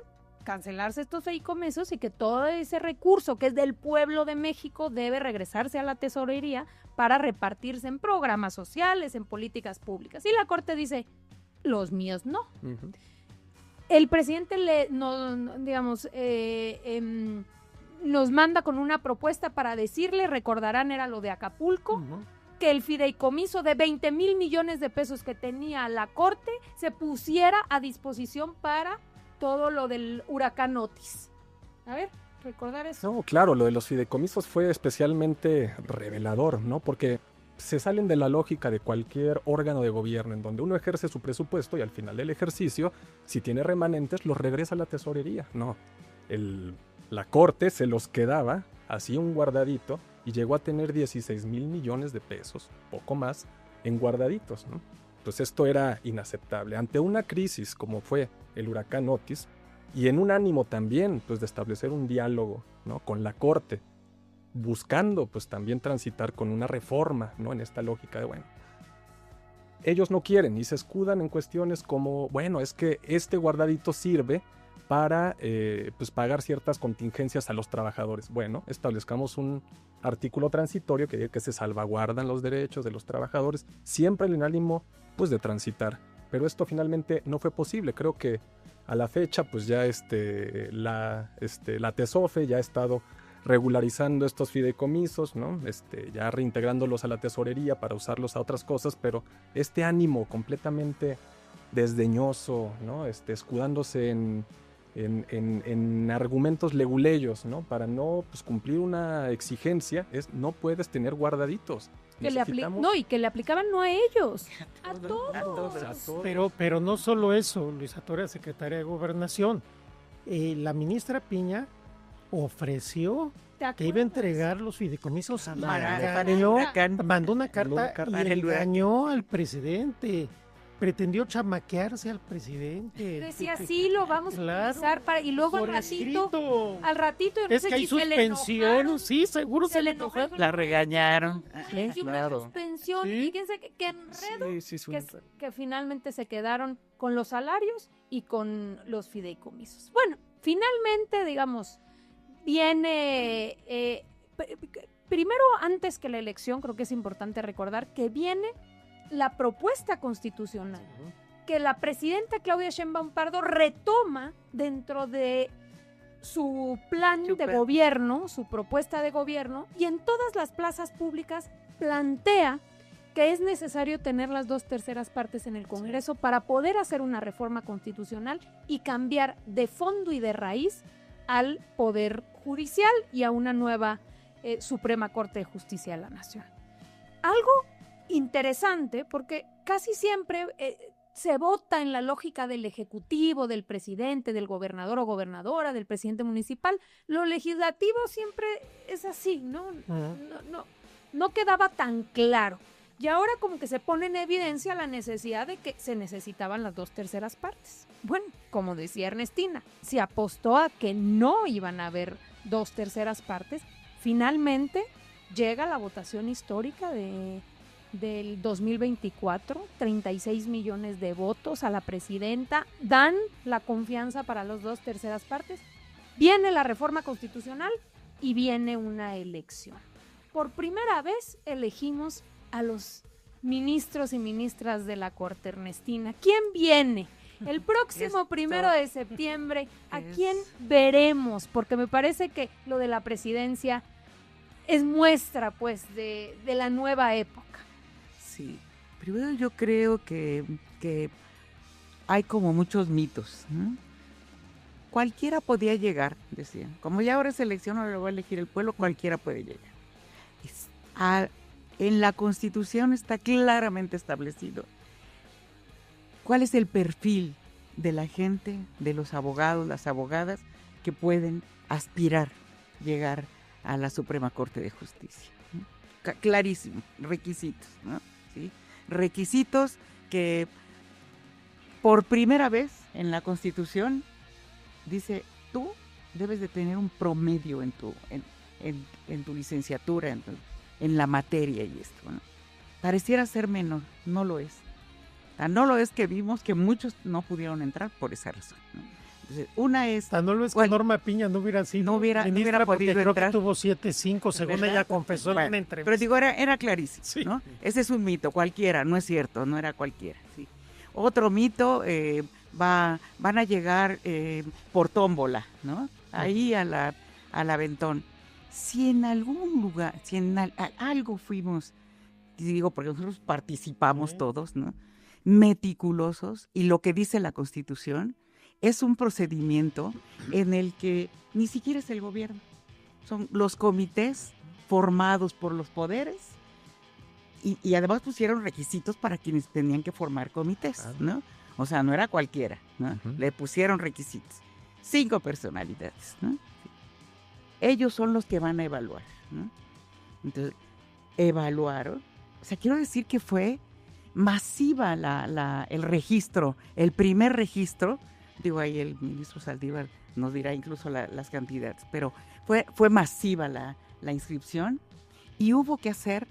cancelarse estos fideicomisos y que todo ese recurso que es del pueblo de México debe regresarse a la tesorería para repartirse en programas sociales, en políticas públicas. Y la Corte dice, los míos no. Uh-huh. El presidente nos manda con una propuesta para decirle, recordarán, era lo de Acapulco, uh-huh, que el fideicomiso de 20,000 millones de pesos que tenía la Corte se pusiera a disposición para todo lo del huracán Otis. A ver, recordar eso. No, claro, lo de los fideicomisos fue especialmente revelador, ¿no? Porque se salen de la lógica de cualquier órgano de gobierno en donde uno ejerce su presupuesto y al final del ejercicio, si tiene remanentes, los regresa a la tesorería. No, la Corte se los quedaba, hacía un guardadito y llegó a tener 16,000 millones de pesos, poco más, en guardaditos, ¿no? Pues esto era inaceptable. Ante una crisis como fue el huracán Otis, y en un ánimo también pues de establecer un diálogo, ¿no?, con la Corte, buscando pues también transitar con una reforma, ¿no?, en esta lógica de, bueno, ellos no quieren y se escudan en cuestiones como, bueno, es que este guardadito sirve para pues pagar ciertas contingencias a los trabajadores. Bueno, establezcamos un artículo transitorio que diga que se salvaguardan los derechos de los trabajadores, siempre en el ánimo pues de transitar. Pero esto finalmente no fue posible. Creo que a la fecha pues ya la TESOFE ya ha estado regularizando estos fideicomisos, ¿no? Ya reintegrándolos a la tesorería para usarlos a otras cosas, pero este ánimo completamente desdeñoso, ¿no? Escudándose en argumentos leguleyos, ¿no? Para no pues, cumplir una exigencia, no puedes tener guardaditos. Que le aplicaban no a ellos, a todos. Pero no solo eso, Luisa Torres, secretaria de Gobernación. La ministra Piña ofreció que iba a entregar los fideicomisos, mandó una carta y engañó al presidente. Pretendió chamaquearse al presidente. Decía, sí, lo vamos a utilizar para... Y luego al ratito, no es sé que hay suspensión, sí, seguro se le enojaron. La regañaron. Claro. Suspensión, ¿sí? Fíjense que enredo, que finalmente se quedaron con los salarios y con los fideicomisos. Bueno, finalmente, digamos, viene... primero, antes que la elección, creo que es importante recordar que viene la propuesta constitucional que la presidenta Claudia Sheinbaum Pardo retoma dentro de su plan de gobierno, su propuesta de gobierno, y en todas las plazas públicas plantea que es necesario tener las 2/3 partes en el Congreso para poder hacer una reforma constitucional y cambiar de fondo y de raíz al Poder Judicial y a una nueva Suprema Corte de Justicia de la Nación. Algo interesante, porque casi siempre se vota en la lógica del Ejecutivo, del presidente, del gobernador o gobernadora, del presidente municipal. Lo legislativo siempre es así, ¿no? No quedaba tan claro. Y ahora como que se pone en evidencia la necesidad de que se necesitaban las 2/3 partes. Bueno, como decía Ernestina, se apostó a que no iban a haber 2/3 partes. Finalmente llega la votación histórica del 2024, 36 millones de votos a la presidenta, dan la confianza para las 2/3 partes, viene la reforma constitucional y viene una elección. Por primera vez elegimos a los ministros y ministras de la Corte, Ernestina. ¿Quién viene? El próximo 1 de septiembre, ¿a quién veremos? Porque me parece que lo de la presidencia es muestra, pues, de la nueva época. Sí, primero yo creo que hay como muchos mitos, ¿no? Cualquiera podía llegar, decían. Como ya ahora es elección, ahora lo va a elegir el pueblo, cualquiera puede llegar. En la Constitución está claramente establecido cuál es el perfil de la gente, de los abogados, las abogadas, que pueden aspirar llegar a la Suprema Corte de Justicia. Clarísimo, requisitos, ¿no? ¿Sí? Requisitos que por primera vez en la Constitución dice, tú debes de tener un promedio en tu licenciatura, en la materia y esto, ¿no? Pareciera ser menor, no lo es. No lo es, que vimos que muchos no pudieron entrar por esa razón, ¿no? Entonces, una es... no lo es que Norma Piña no hubiera sido no hubiera ministra, podido creo entrar. Que tuvo 7.5, según ¿verdad? ella confesó en una entrevista. Pero digo, era clarísimo, sí, ¿no? Ese es un mito, cualquiera, no es cierto, no era cualquiera, ¿sí? Otro mito, van a llegar por tómbola, ¿no? Ahí al aventón. Si en algún lugar, si en algo fuimos, digo, porque nosotros participamos todos, ¿no? Meticulosos, y lo que dice la Constitución es un procedimiento en el que ni siquiera es el gobierno, son los comités formados por los poderes, y además pusieron requisitos para quienes tenían que formar comités, ¿no? O sea, no era cualquiera, ¿no? Le pusieron requisitos. 5 personalidades, ¿no? Ellos son los que van a evaluar, ¿no? Entonces, evaluaron. O sea, quiero decir que fue masiva el registro, el primer registro. Digo, ahí el ministro Saldívar nos dirá incluso las cantidades, pero fue masiva la inscripción, y hubo que hacer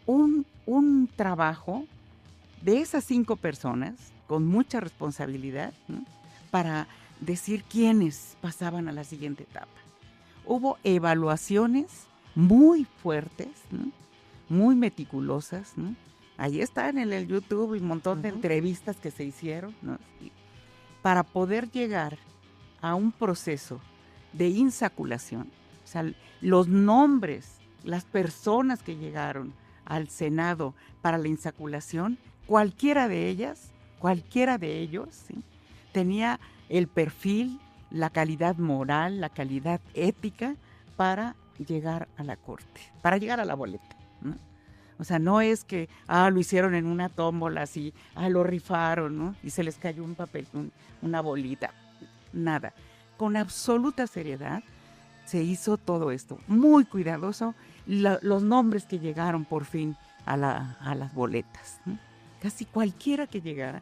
un trabajo de esas 5 personas con mucha responsabilidad, ¿no? Para decir quiénes pasaban a la siguiente etapa. Hubo evaluaciones muy fuertes, ¿no? Muy meticulosas, ¿no? Ahí están en el YouTube un montón de entrevistas que se hicieron, ¿no? Para poder llegar a un proceso de insaculación. O sea, los nombres, las personas que llegaron al Senado para la insaculación, cualquiera de ellos, ¿sí? Tenía el perfil, la calidad moral, la calidad ética para llegar a la Corte, para llegar a la boleta, ¿no? O sea, no es que lo hicieron en una tómbola así, lo rifaron, ¿no? Y se les cayó un papel, una bolita, nada. Con absoluta seriedad se hizo todo esto, muy cuidadoso, los nombres que llegaron por fin a las boletas, ¿no? Casi cualquiera que llegara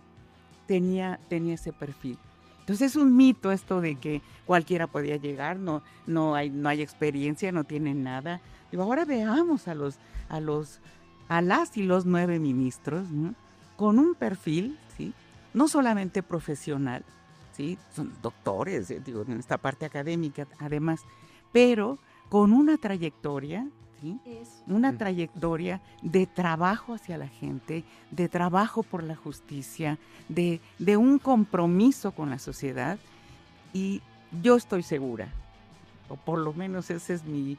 tenía ese perfil. Entonces es un mito esto de que cualquiera podía llegar, no hay experiencia, no tienen nada. Digo, ahora veamos a las y los 9 ministros, ¿no? Con un perfil, ¿sí? No solamente profesional, ¿sí? Son doctores, digo, en esta parte académica además, pero con una trayectoria, ¿sí? Una trayectoria de trabajo hacia la gente, de trabajo por la justicia, de un compromiso con la sociedad, y yo estoy segura o por lo menos esa es mi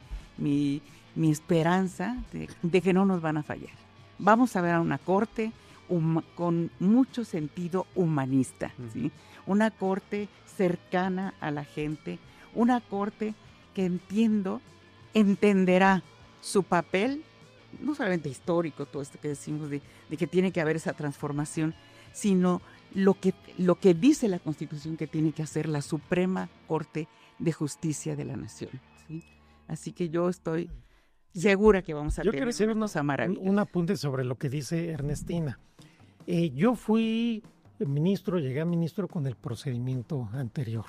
esperanza de que no nos van a fallar. Vamos a ver a una corte con mucho sentido humanista, ¿sí? Una corte cercana a la gente, una corte que entenderá su papel, no solamente histórico, todo esto que decimos de que tiene que haber esa transformación, sino lo que dice la Constitución que tiene que hacer la Suprema Corte de Justicia de la Nación, ¿sí? Así que yo estoy segura que vamos a tener hacer un apunte sobre lo que dice Ernestina. Yo fui ministro, llegué a ministro con el procedimiento anterior,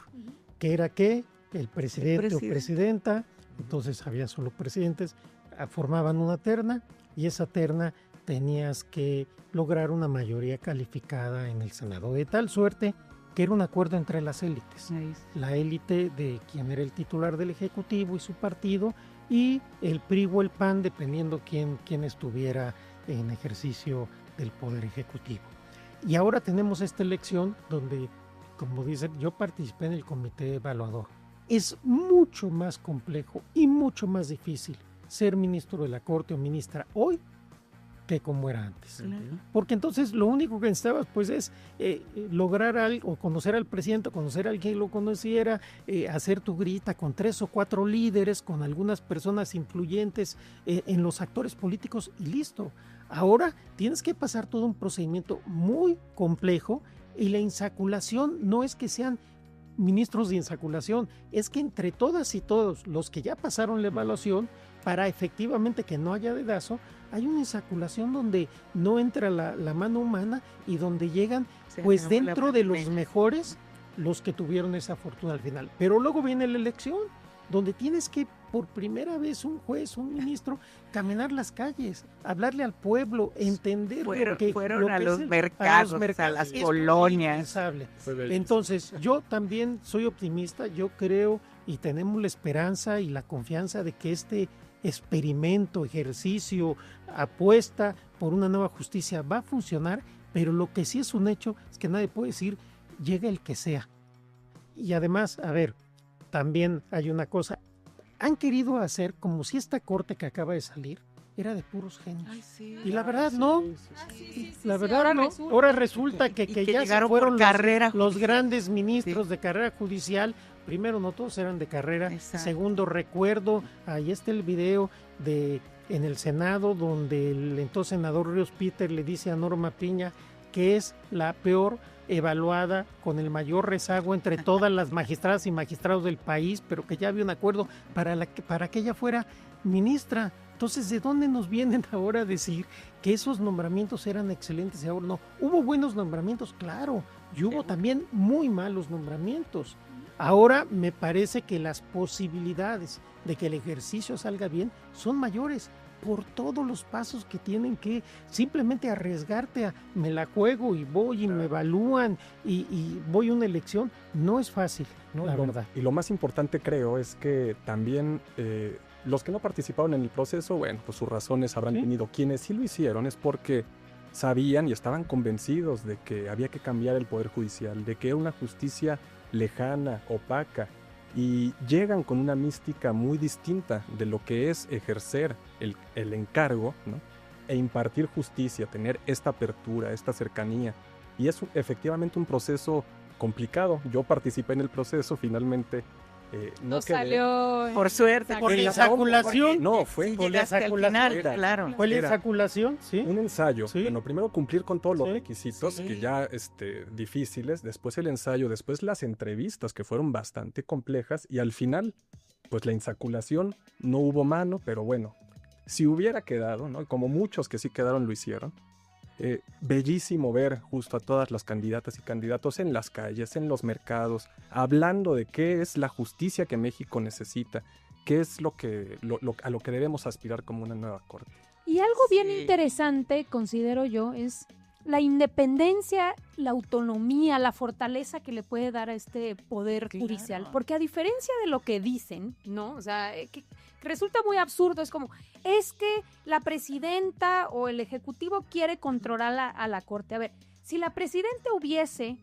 que era que el presidente o presidenta, entonces había solo presidentes, formaban una terna y esa terna tenías que lograr una mayoría calificada en el Senado, de tal suerte que era un acuerdo entre las élites. La élite de quien era el titular del Ejecutivo y su partido, y el PRI o el PAN, dependiendo quién estuviera en ejercicio del Poder Ejecutivo. Y ahora tenemos esta elección donde, como dicen, yo participé en el comité evaluador. Es mucho más complejo y mucho más difícil ser ministro de la Corte o ministra hoy que como era antes. Porque entonces lo único que necesitabas pues es lograr algo, o conocer al presidente, conocer a alguien que lo conociera, hacer tu grita con 3 o 4 líderes, con algunas personas influyentes en los actores políticos y listo. Ahora tienes que pasar todo un procedimiento muy complejo y la insaculación no es que sean ministros de insaculación, es que entre todas y todos los que ya pasaron la evaluación, para efectivamente que no haya dedazo, hay una insaculación donde no entra la mano humana y donde llegan pues dentro de los mejores los que tuvieron esa fortuna al final. Pero luego viene la elección, donde tienes que por primera vez un juez, un ministro, caminar las calles, hablarle al pueblo, entender fueron a los mercados, a las colonias. Entonces, yo también soy optimista, yo creo y tenemos la esperanza y la confianza de que este experimento, ejercicio, apuesta por una nueva justicia va a funcionar, pero lo que sí es un hecho es que nadie puede decir llega el que sea. Y además, a ver, también hay una cosa, han querido hacer como si esta corte que acaba de salir era de puros genios. Y la verdad no, la verdad no. Ahora resulta que ya se fueron los grandes ministros de carrera judicial. Primero, no todos eran de carrera. Segundo, recuerdo, ahí está el video en el Senado donde el entonces senador Ríos Peter le dice a Norma Piña que es la peor evaluada, con el mayor rezago entre todas las magistradas y magistrados del país, pero que ya había un acuerdo para que ella fuera ministra. Entonces, ¿de dónde nos vienen ahora a decir que esos nombramientos eran excelentes y ahora no? Hubo buenos nombramientos, claro, y hubo también muy malos nombramientos. Ahora me parece que las posibilidades de que el ejercicio salga bien son mayores por todos los pasos que tienen que simplemente arriesgarte a me la juego y voy y me evalúan y voy a una elección. No es fácil, la verdad. Y lo más importante creo es que también los que no participaron en el proceso, bueno, pues sus razones habrán tenido. Quienes sí lo hicieron es porque sabían y estaban convencidos de que había que cambiar el Poder Judicial, de que era una justicia lejana, opaca, y llegan con una mística muy distinta de lo que es ejercer el encargo, ¿no? E impartir justicia, tener esta apertura, esta cercanía. Y es efectivamente un proceso complicado. Yo participé en el proceso, finalmente no quedé. Salió por suerte. ¿Por la insaculación? No, fue por la insaculación. Claro. ¿Fue la insaculación? Sí. Un ensayo. Sí. Bueno, primero cumplir con todos los requisitos, que ya difíciles, después el ensayo, después las entrevistas, que fueron bastante complejas, y al final, pues la insaculación, no hubo mano, pero bueno, si hubiera quedado, ¿no? Como muchos que sí quedaron lo hicieron. Bellísimo ver justo a todas las candidatas y candidatos en las calles, en los mercados, hablando de qué es la justicia que México necesita, qué es a lo que debemos aspirar como una nueva corte. Y algo bien interesante, considero yo, es la independencia, la autonomía, la fortaleza que le puede dar a este poder judicial. Porque a diferencia de lo que dicen, ¿no? O sea, que resulta muy absurdo, es como, es que la presidenta o el ejecutivo quiere controlar a la corte. A ver, si la presidenta hubiese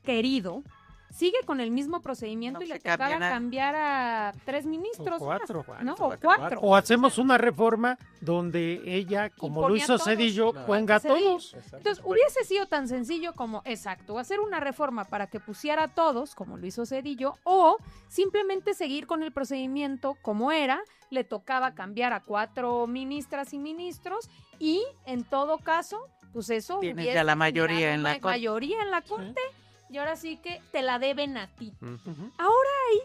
querido, sigue con el mismo procedimiento y le tocaba cambiar a 3 ministros. O 4. ¿No? O 4. O hacemos una reforma donde ella, como lo hizo Zedillo, ponga a todos. Entonces, hubiese sido tan sencillo como, exacto, hacer una reforma para que pusiera a todos, como lo hizo Zedillo, o simplemente seguir con el procedimiento como era, le tocaba cambiar a 4 ministras y ministros, y en todo caso, pues eso tienes ya la mayoría en la corte, y ahora sí que te la deben a ti. Ahora hay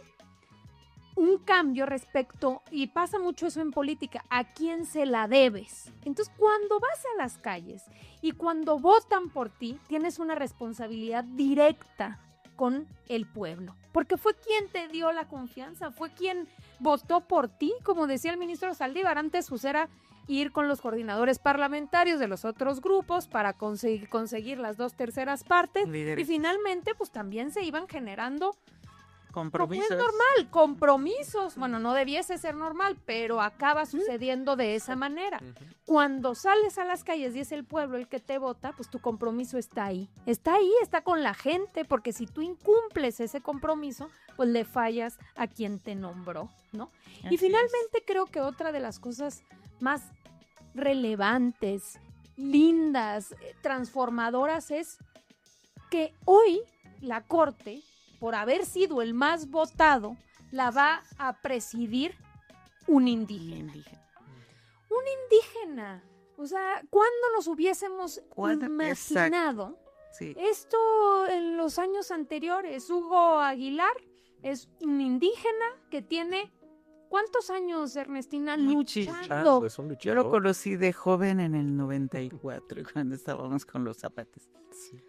un cambio respecto, y pasa mucho eso en política, a quién se la debes. Entonces, cuando vas a las calles y cuando votan por ti, tienes una responsabilidad directa con el pueblo, porque fue quien te dio la confianza, fue quien votó por ti, como decía el ministro Saldívar. Antes pues era ir con los coordinadores parlamentarios de los otros grupos para conseguir las 2/3 partes, y finalmente pues también se iban generando compromisos. Es normal, compromisos. Bueno, no debiese ser normal, pero acaba sucediendo de esa manera. Cuando sales a las calles y es el pueblo el que te vota, pues tu compromiso está ahí. Está ahí, está con la gente, porque si tú incumples ese compromiso, pues le fallas a quien te nombró, ¿no? Y finalmente creo que otra de las cosas más relevantes, lindas, transformadoras es que hoy la Corte, por haber sido el más votado, la va a presidir un indígena. Un indígena. O sea, ¿cuándo nos hubiésemos imaginado esto en los años anteriores? Hugo Aguilar es un indígena que tiene... ¿Cuántos años, Ernestina, luchando? Yo lo conocí de joven en el 94, cuando estábamos con los zapates.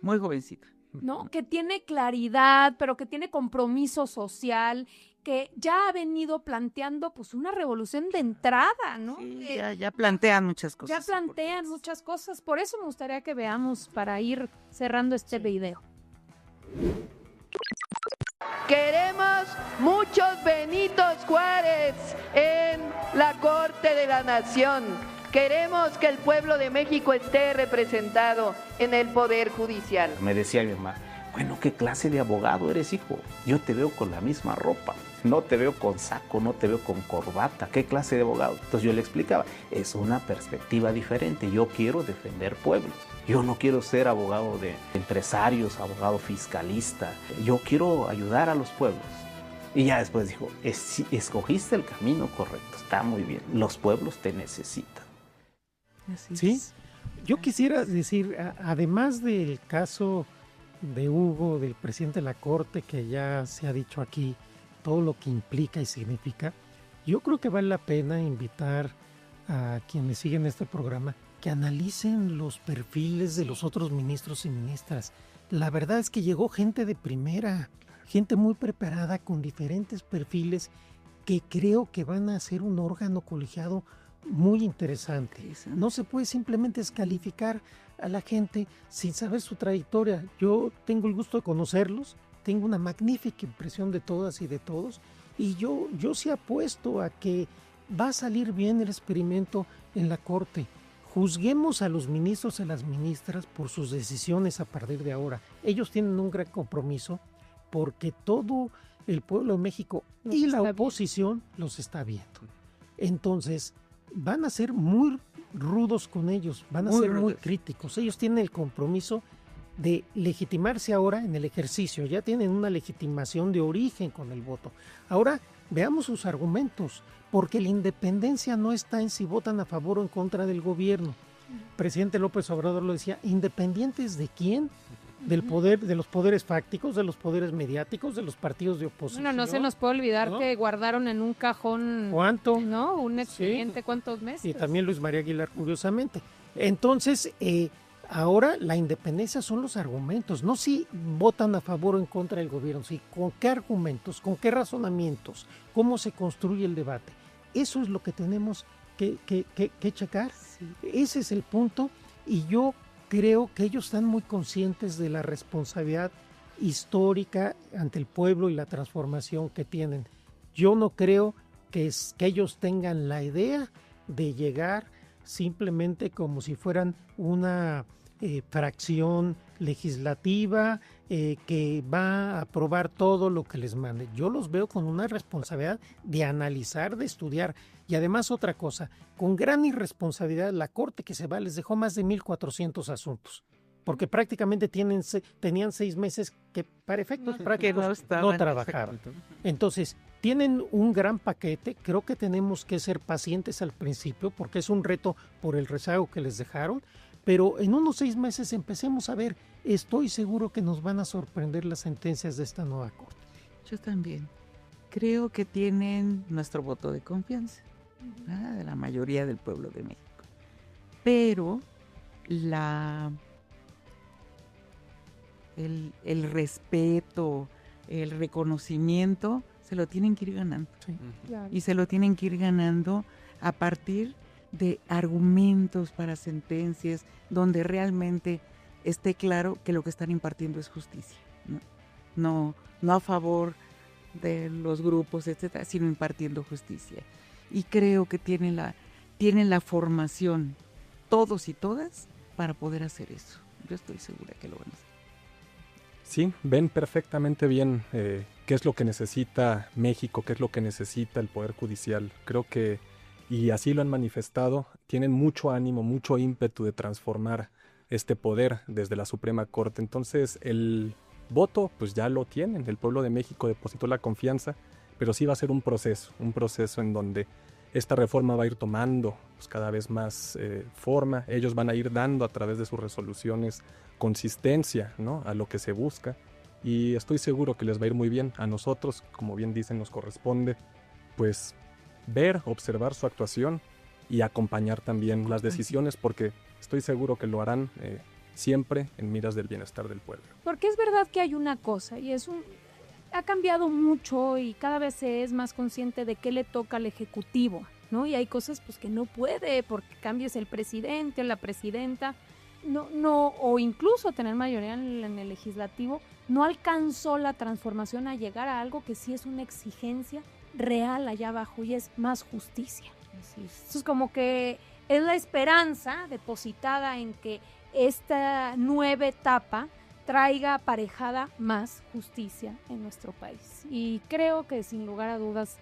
Muy jovencita. ¿No? Que tiene claridad, pero que tiene compromiso social, que ya ha venido planteando pues una revolución de entrada, ¿no? Sí, ya plantean muchas cosas. Ya plantean muchas cosas, por eso me gustaría que veamos para ir cerrando este video. Queremos muchos Benitos Juárez en la Corte de la Nación. Queremos que el pueblo de México esté representado en el Poder Judicial. Me decía mi mamá, bueno, ¿qué clase de abogado eres, hijo? Yo te veo con la misma ropa, no te veo con saco, no te veo con corbata. ¿Qué clase de abogado? Entonces yo le explicaba, es una perspectiva diferente. Yo quiero defender pueblos. Yo no quiero ser abogado de empresarios, abogado fiscalista. Yo quiero ayudar a los pueblos. Y ya después dijo, escogiste el camino correcto, está muy bien. Los pueblos te necesitan. Sí, yo quisiera decir, además del caso de Hugo, del presidente de la Corte, que ya se ha dicho aquí todo lo que implica y significa, yo creo que vale la pena invitar a quienes siguen este programa que analicen los perfiles de los otros ministros y ministras. La verdad es que llegó gente de primera, gente muy preparada con diferentes perfiles que creo que van a ser un órgano colegiado muy interesante. No se puede simplemente descalificar a la gente sin saber su trayectoria. Yo tengo el gusto de conocerlos, tengo una magnífica impresión de todas y de todos, y yo sí apuesto a que va a salir bien el experimento en la Corte. Juzguemos a los ministros y a las ministras por sus decisiones a partir de ahora. Ellos tienen un gran compromiso porque todo el pueblo de México y la oposición los está viendo. Entonces, van a ser muy rudos con ellos, van a ser muy críticos. Ellos tienen el compromiso de legitimarse ahora en el ejercicio, ya tienen una legitimación de origen con el voto. Ahora veamos sus argumentos, porque la independencia no está en si votan a favor o en contra del gobierno. Presidente López Obrador lo decía, ¿independientes de quién? Del poder, de los poderes fácticos, de los poderes mediáticos, de los partidos de oposición. Bueno, no se nos puede olvidar que guardaron en un cajón. ¿Cuánto? ¿No? Un expediente, sí. ¿Cuántos meses? Y también Luis María Aguilar, curiosamente. Entonces, ahora la independencia son los argumentos, no si votan a favor o en contra del gobierno, sino con qué argumentos, con qué razonamientos, cómo se construye el debate. Eso es lo que tenemos que checar. Sí. Ese es el punto, y yo creo que ellos están muy conscientes de la responsabilidad histórica ante el pueblo y la transformación que tienen. Yo no creo que ellos tengan la idea de llegar simplemente como si fueran una fracción legislativa que va a aprobar todo lo que les mande. Yo los veo con una responsabilidad de analizar, de estudiar. Y además otra cosa, con gran irresponsabilidad, la Corte que se va les dejó más de 1,400 asuntos. Porque prácticamente tenían 6 meses que para efectos prácticos no trabajaban. Entonces, tienen un gran paquete. Creo que tenemos que ser pacientes al principio porque es un reto por el rezago que les dejaron. Pero en unos 6 meses empecemos a ver. Estoy seguro que nos van a sorprender las sentencias de esta nueva Corte. Yo también. Creo que tienen nuestro voto de confianza, ¿verdad? De la mayoría del pueblo de México. Pero el respeto, el reconocimiento, se lo tienen que ir ganando. Sí. Claro. Y se lo tienen que ir ganando a partir de argumentos para sentencias donde realmente esté claro que lo que están impartiendo es justicia, no a favor de los grupos, etcétera, sino impartiendo justicia. Y creo que tienen la formación, todos y todas, para poder hacer eso. Yo estoy segura que lo van a hacer. Sí, ven perfectamente bien qué es lo que necesita México, qué es lo que necesita el Poder Judicial. Creo que, y así lo han manifestado, tienen mucho ánimo, mucho ímpetu de transformar este poder desde la Suprema Corte. Entonces, el voto, pues ya lo tienen. El pueblo de México depositó la confianza, pero sí va a ser un proceso en donde esta reforma va a ir tomando pues, cada vez más forma. Ellos van a ir dando a través de sus resoluciones consistencia, ¿no?, a lo que se busca, y estoy seguro que les va a ir muy bien. A nosotros, como bien dicen, nos corresponde pues ver, observar su actuación y acompañar también las decisiones, porque estoy seguro que lo harán siempre en miras del bienestar del pueblo. Porque es verdad que hay una cosa, y ha cambiado mucho y cada vez se es más consciente de qué le toca al Ejecutivo, ¿no? Y hay cosas pues que no puede, porque cambies el presidente o la presidenta, o incluso tener mayoría en el Legislativo, no alcanzó la transformación a llegar a algo que sí es una exigencia real allá abajo, y es más justicia. Esto es como que es la esperanza depositada en que esta nueva etapa traiga aparejada más justicia en nuestro país. Y creo que sin lugar a dudas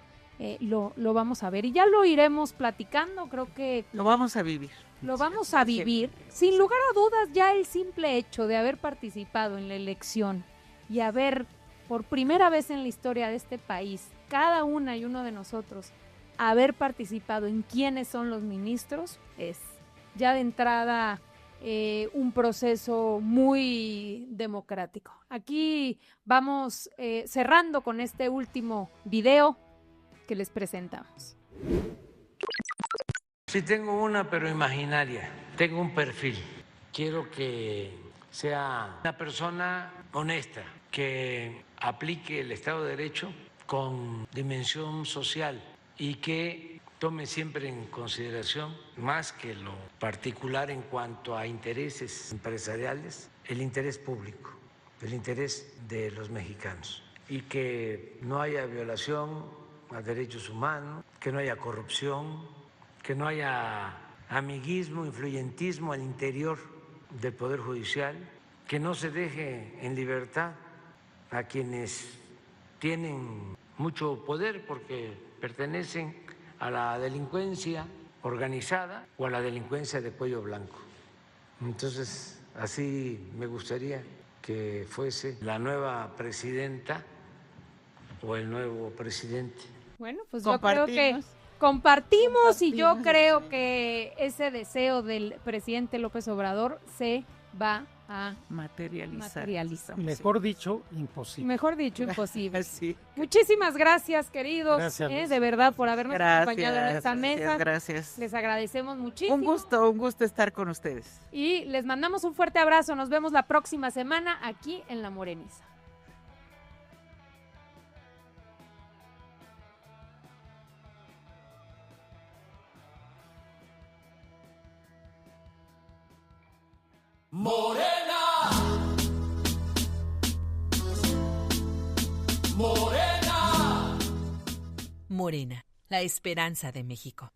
lo vamos a ver. Y ya lo iremos platicando, creo que... Lo vamos a vivir. Lo vamos a vivir. Sin lugar a dudas, ya el simple hecho de haber participado en la elección y haber, por primera vez en la historia de este país, cada una y uno de nosotros, haber participado en quiénes son los ministros, es ya de entrada un proceso muy democrático. Aquí vamos cerrando con este último video que les presentamos. Sí tengo una, pero imaginaria. Tengo un perfil. Quiero que sea una persona honesta, que aplique el Estado de Derecho con dimensión social y que tome siempre en consideración, más que lo particular en cuanto a intereses empresariales, el interés público, el interés de los mexicanos, y que no haya violación a derechos humanos, que no haya corrupción, que no haya amiguismo, influyentismo al interior del Poder Judicial, que no se deje en libertad a quienes tienen mucho poder porque pertenecen a la delincuencia organizada o a la delincuencia de cuello blanco. Entonces, así me gustaría que fuese la nueva presidenta o el nuevo presidente. Bueno, pues yo creo que compartimos y yo creo que ese deseo del presidente López Obrador se va a materializar. Mejor dicho, imposible. Mejor dicho, imposible. Sí. Muchísimas gracias, queridos, gracias, de verdad, por habernos acompañado en esta mesa. Gracias. Les agradecemos muchísimo. Un gusto estar con ustedes. Y les mandamos un fuerte abrazo. Nos vemos la próxima semana aquí en La Moreniza. Morena, Morena, Morena, la esperanza de México.